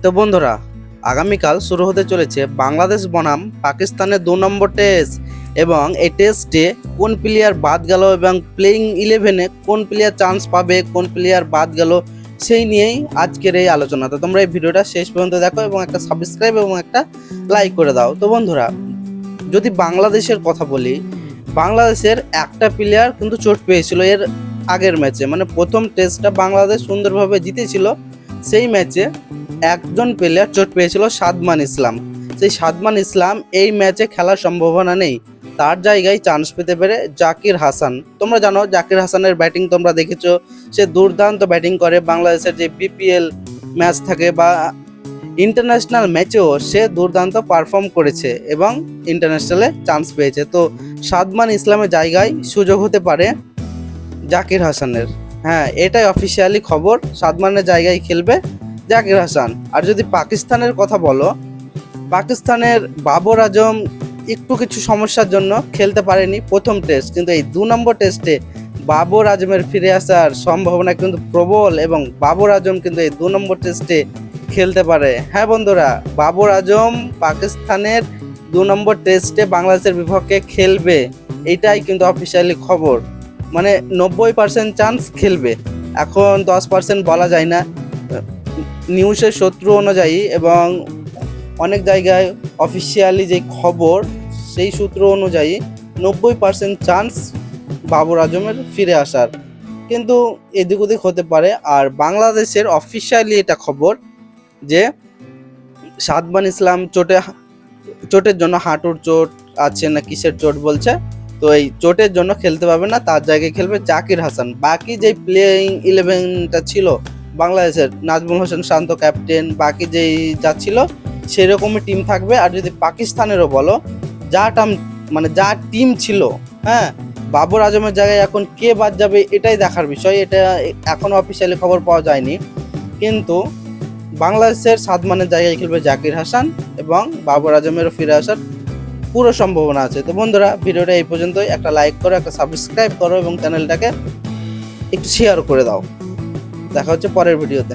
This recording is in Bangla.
তো বন্ধুরা, আগামীকাল শুরু হতে চলেছে বাংলাদেশ বনাম পাকিস্তানের 2 নম্বর টেস্ট এবং এই টেস্টে কোন প্লেয়ার বাদ গেল এবং প্লেইং 11-এ কোন প্লেয়ার চান্স পাবে, কোন প্লেয়ার বাদ গেল, সেই নিয়েই আজকের এই আলোচনা। তো তোমরা এই ভিডিওটা শেষ পর্যন্ত দেখো এবং একটা সাবস্ক্রাইব এবং একটা লাইক করে দাও। তো বন্ধুরা, যদি বাংলাদেশের কথা বলি, বাংলাদেশের একটা প্লেয়ার কিন্তু চোট পেয়েছিল এর আগের ম্যাচে, মানে প্রথম টেস্টটা বাংলাদেশ সুন্দরভাবে জিতেছিল, সেই ম্যাচে একজন প্লেয়ার চোট পেয়েছিল, সাদমান ইসলাম। সেই সাদমান ইসলাম এই ম্যাচে খেলার সম্ভাবনা নেই, তার জায়গায় চান্স পেতে পারে জাকির হাসান। তোমরা জানো জাকির হাসানের ব্যাটিং তোমরা দেখেছো, সে দুর্দান্ত ব্যাটিং করে। বাংলাদেশের যে বিপিএল ম্যাচ থাকে বা ইন্টারন্যাশনাল ম্যাচেও সে দুর্দান্ত পারফর্ম করেছে এবং ইন্টারন্যাশনালে চান্স পেয়েছে। তো সাদমান ইসলামের জায়গায় সুযোগ হতে পারে জাকির হাসানের। হ্যাঁ, এটাই অফিসিয়ালি খবর, সাদমানের জায়গায় খেলবে জাকির হাসান। আর যদি পাকিস্তানের কথা বলো, পাকিস্তানের বাবর আজম একটু কিছু সমস্যার জন্য খেলতে পারেনি প্রথম টেস্ট, কিন্তু এই 2 নম্বর টেস্টে বাবর আজমের ফিরে আসার সম্ভাবনা কিন্তু প্রবল এবং বাবর আজম কিন্তু এই 2 নম্বর টেস্টে খেলতে পারে। হ্যাঁ বন্ধুরা, বাবর আজম পাকিস্তানের 2 নম্বর টেস্টে বাংলাদেশের বিপক্ষে খেলবে, এটাই কিন্তু অফিসিয়ালি খবর। মানে 90% চান্স খেলবে, এখন 10% বলা যায় না। নিউজের সূত্র অনুযায়ী এবং অনেক জায়গায় অফিসিয়ালি যে খবর সেই সূত্র অনুযায়ী 90% চান্স বাবর আজমের ফিরে আসার, কিন্তু এদিক ওদিক হতে পারে। আর বাংলাদেশের অফিসিয়ালি এটা খবর যে সাদমান ইসলাম চোটের জন্য, হাঁটুর চোট আছে না কিসের চোট বলছে, তো এই চোটের জন্য খেলতে পারবে না, তার জায়গায় খেলবে জাকির হাসান। বাকি যে প্লেইং 11টা ছিল বাংলাদেশের, নাজমুল হোসেন শান্ত ক্যাপ্টেন, বাকি যেই যা ছিল সেরকমই টিম থাকবে। আর যদি পাকিস্তানেরও বলো, যা টিম ছিল, হ্যাঁ, বাবর আজমের জায়গায় এখন কে বাদ যাবে এটাই দেখার বিষয়। এটা এখনও অফিসিয়ালি খবর পাওয়া যায়নি, কিন্তু বাংলাদেশের সাদমানের জায়গায় খেলবে জাকির হাসান এবং বাবর আজমেরও ফিরে আসার পুরো সম্ভাবনা আছে। তো বন্ধুরা, ভিডিওটা এই পর্যন্তই। একটা লাইক করো, একটা সাবস্ক্রাইব করো এবং চ্যানেলটাকে একটু শেয়ার করে দাও। দেখা হচ্ছে পরের ভিডিওতে।